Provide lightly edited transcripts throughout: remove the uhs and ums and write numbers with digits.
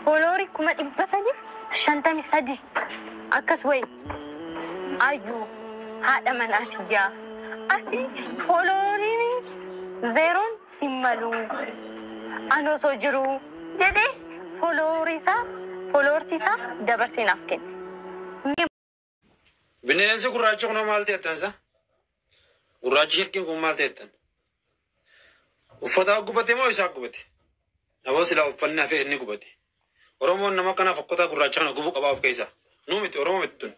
فولوري كما إبساجف شنتمي سدي أكسوي أيو هذا من أشياء أتي فولوريني زيرون سيمالو أنا سوجرو جدي فولوريسا دبرتي نافكين بنيسي قراجي كنا مالتي أتنسا قراجي شركين كنا مالتي أتن وفتا قبتي ما يسا قبتي أبوسي لا أفلنا فيه إني قبتي ورمون نما كنا فقطا قراجي كنا قبوك أباف كيسا نومت ورمو متن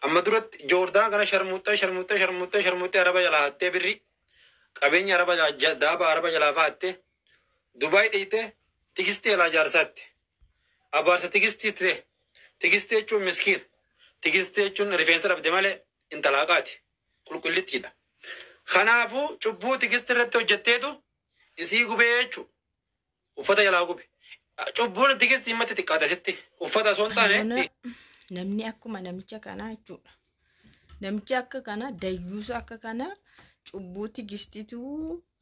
أما درت جوردان كنا شرموتا عربا جلاهاتي بري قبين عربا دابا عربا جلافاتي دبي ديته تيكستي على جارسات أبارس تيكستي چون مسكين تيكستي چون ريفنسر أبدي ماله انطلاقات كل تيدا خنافو چوبو تيكستي رتو جتيدو إسي قبي چو وفتا يلا قبي چوبو تيكستي متى تكادا ستي وفتا سونتانه namni akkuma namicha kana jechuudha. Namicha akka kana dayyuusa akka kana cubbuu tigistitu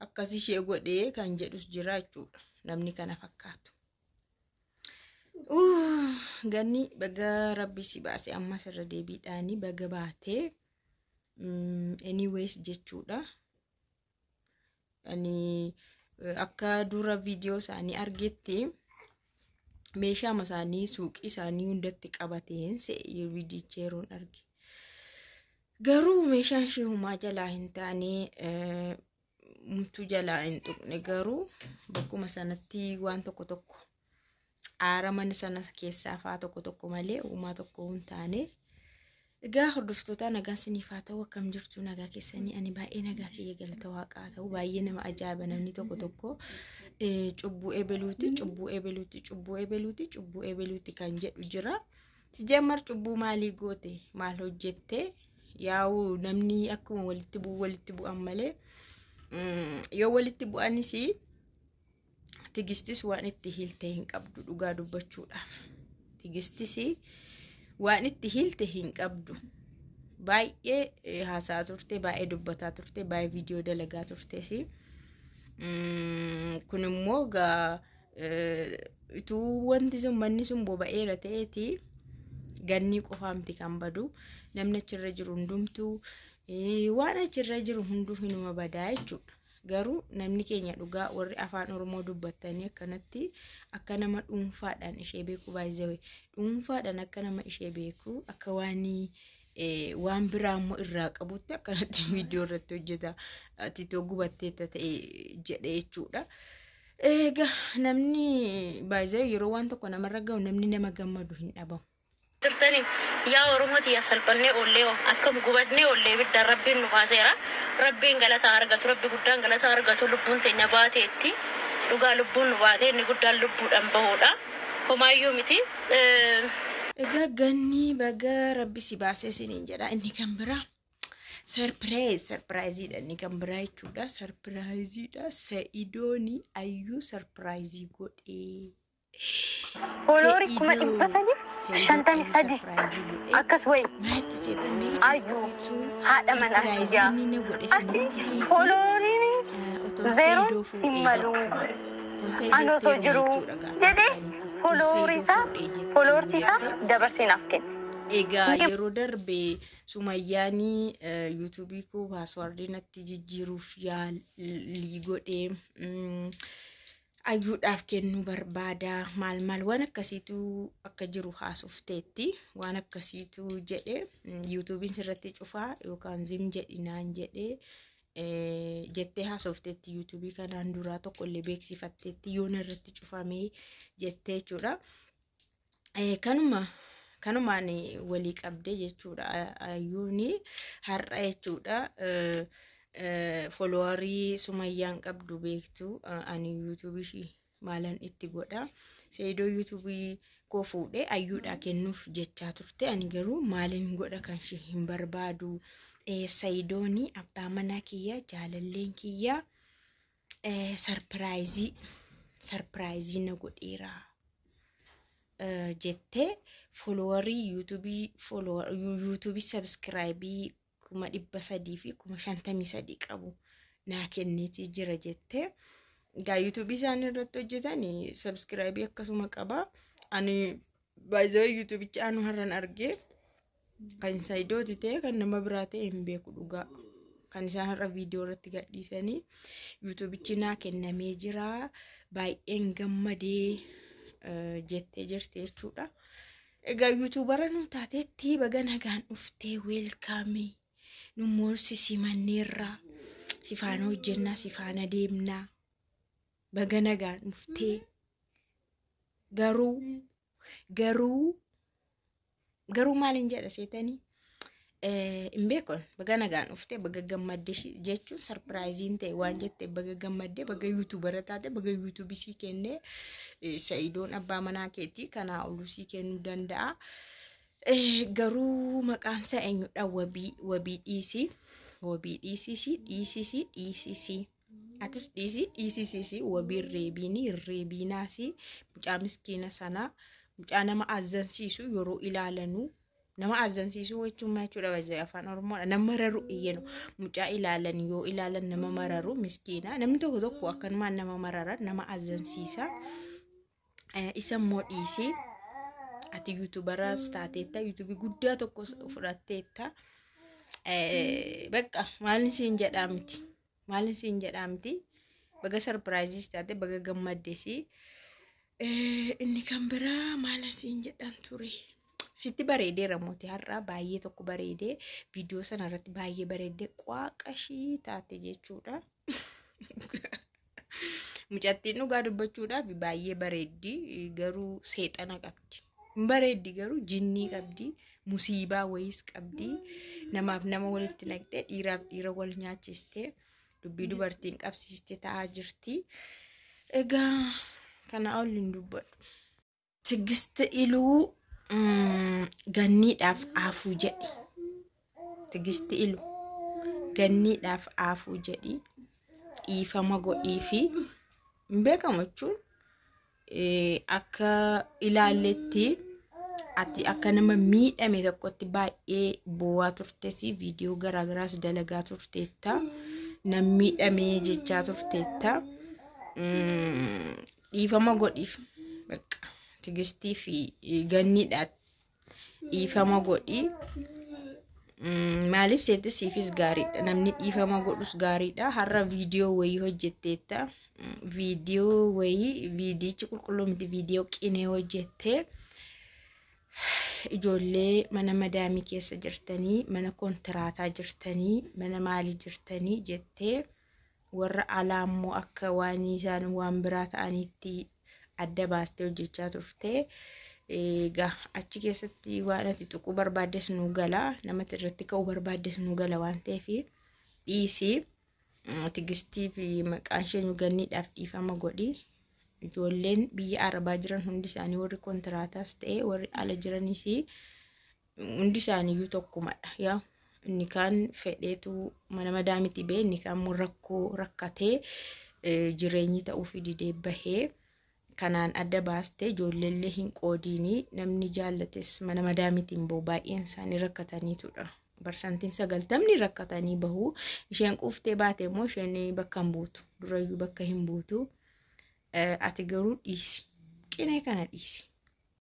akkasii ishee godhee kan jedhus jira jechuudha. Namni kana fakkaatu. Ganni baga rabbi si baase amma sirra deebiidhaanii baga baatee anyways jechuudha. Ani akka dura viidiyoo isaanii argetti meeshaa masaanii suuqii isaanii hundatti qabateen se'ee viidicheeroon arge. Garuu meeshaan ishee humaa jalaa hin taane mumtuu jalaa hin tuqne garuu bakkuma sanatti waan tokko tokko aara mana sana keessaa faa tokko malee humaa tokko hin taane. Egaa hordoftoota nagaa isiniif haa ta'u akkam jirtu nagaa keessanii ani baay'ee nagaa kiyya galata waaqaa ta'u baay'ee nama ajaa'iba namni tokko cubbuu ebeluuti kan jedhu jira. Tijaamar cubbuu maalii goote maal hojjette yaa'u namni akkuma walitti bu'an malee yoo walitti bu'anis tigistis waan itti hiilte hin qabdu dhugaa dubbachuudhaaf. Tigistis waan itti hiilte hin qabdu. Baay'ee haasaa turte, baay'ee dubbataa turte, baay'ee viidiyoo dalagaa turtes. Kun immoo ituu wanti sun manni sun boba'eera ta'eeti ganni qofaamti kan badu namni achirra jiru hundumtuu waan achirra jiru hunduu hinuma badaa jechuudha. Garuu namni keenya dhugaa warri afaan Oromoo dubbatanii akkanatti akka nama dhuunfaadhaan ishee beeku baay'ee dhuunfaadhaan akka nama ishee beeku akka waan biraa immoo irraa qabutti akkanatti viidiyoo irratti hojjeta titoo gubattee ta'e jedhee jechuudha. Egaa namni baay'ee yeroo waan tokko namarra ga'u namni nama gammadu hin dhabamu. Turtani yaa Oromooti yaa salphannee ollee akkam gubatnee ollee bidda rabbiin nu baaseera. Rabbiin galata argatu rabbi guddaan galata argatu lubbuun teenya baateetti dhugaa lubbuun nu baatee inni guddaan lubbuudhaan bahuudha. Homaayyuu miti. Egaa ganni baga rabbi si baasee isiniin jedha inni kan biraa sarpiraayiziidha inni kan biraa jechuudha. Sarpiraayiziidha Sa'idooni ayyuu sarpiraayizii godhee. فولوري كما إبساجف شنتمي سدي أكسوي أيو هذا من أشياء أتي فولوريني زيرون سيمالو أنا سوجرو جدي فولوريسا دبرتي نافكين Egaa yeroo darbe Sumayyaanii YouTubeii koo paaswordii natti jijjiiruuf yaalii godhee ayyuudhaaf kennu barbaada maal waan akkasiitu akka jiru haasofteetti waan akkasiitu jedhe YouTubein sirratti cufaa yookaan zim jedhinaan jedhe jettee haasofteetti YouTubeii kanaan duraa tokko illee beeksifatteetti yoona irratti cufamee jettee jechuudha. Kanumaan walii qabdee jechuudha ayyuuni har'a jechuudha. Followerii Sumayyaan qabdu beektu ani YouTubeii maalan itti godha Saidoo YouTubeii koo fuudhee ayyuudha kennuuf jechaa turte ani garuu maalin godha kan ishee hin barbaadu. Saidooni abbaa manaa kiyya jaalalleen kiyya sarpiraayizii na godheera jettee followerii YouTubeii subscribe kuma 300 fi kuma 53 qabu naa kenneeti jira jettee. Gaa YouTubeii isaanii irratti hojjetanii subscribe akkasuma qaba Ani baay'ee YouTube anu har'an argee kan saayidooti ta'e kan nama biraa ta'e hin beeku dhugaa. Kan isaan har'a viidiyoo irratti gadhiisanii YouTube naa kennamee jira. Baay'een gammadee jettee jirti jechuudha. Egaa YouTubera nu taateetti baga nagaan dhuftee weelkaamii nu moorsisi manneerraa sifaana hojjennaa sifaana deemnaa baga nagaan dhuftee garuu maalin jedha seetanii hin beekon baga nagaan dhuftee baga gammadde jechuun sarpiraayiziin ta'e waan jette baga gammadde baga YouTubera taate baga YouTube sii kennee Saidoon abbaa manaa keetii kanaa olu sii kennuu danda'a. Garuu maqaan isaa eenyudha? Wabii dhiisisi atis dhiisisi wabii reebiinaasi mucaa miskiina sanaa mucaa nama azansiisu yeroo ilaalanu nama azansiisu jechuun jechuudha baay'ee afaan Oromoodha. Nama mararu iyyanu mucaa ilaalan yoo ilaalan nama mararu miskiina namni tokko akkanumaan nama marara nama azansiisa. Isa immoo dhiisi ati YouTubera taateetta YouTube guddaa tokko fudhatteetta. Bakka maalin siin jedhaa miti baga sarpiraayizii taate baga gammaddeesi. Inni kan biraa maalin siin jedhan ture sitti bareedeera mootii har'aa baay'ee tokko bareedee viidiyoo sana irratti baay'ee bareedee qaaqashii taate jechuudha. Mucattiin dhugaa dubbachuudhaaf baay'ee bareeddi garuu seexana qabdi. Bareeddi garuu jinnii qabdi musiibaa wayiis qabdi. Namaaf nama walitti naqxee dhiiraaf dhiira wal nyaachistee dubbii dubartiin qabsiistee taa'aa jirti. Egaa kana ol hin dubbadhu. Tigist Iluu ganniidhaaf aafuu jedhi. Tigist Iluu ganniidhaaf aafuu jedhi. Dhiifama godhii fi beekama jechuun akka ilaalletti ati akka nama miidhame tokkotti baay'ee boo'aa turteesi viidiyoo garaagaraas dalagaa turteetta. Nam miidhamee jechaa turteetta. Dhiifama godhiif bakka tigistii fi ganniidhaaf dhiifama godhii. Maaliif seetisiifis gaariidha namni dhiifama godhus gaariidha. Har'a viidiyoo wayii hojjetteetta. Viidiyoo wayii viidiyichi qulqulluu miti viidiyoo qinee hojjettee ijoollee mana madaamii keessa jirtanii mana kontiraataa jirtanii mana maalii jirtanii jettee warra alaammoo akka waan isaan waan biraa ta'anitti adda baastee hojjechaa turte. Egaa achi keessatti waan ati tuquu barbaaddes nu gala namatti irratti ka'uu barbaaddes nu gala waan ta'eef dhiisi. Tigistii fi maqaan ishee ganniidhaaf dhiifama godhi. Ijoolleen biyya Arabaa jiran hundi isaanii warri kontiraataas ta'e warri ala jiranis hundi isaaniiyyuu tokkumadha. Yaa inni kaan fedheetu mana madaamiti bee inni kaan rakkatee jireenyi ta'uuf didee bahee kanaan adda baastee ijoolleellee hin qoodiini namni jaallates mana madaamitiin ba'u baay'een isaanii rakkataniitudha. Barsantiin 90 rakkatanii bahu. Isheen quuftee baate immoo isheen bakka hin buutu durayyuu bakka hin buutu. Ati garuu dhiisi qinee kana dhiisi.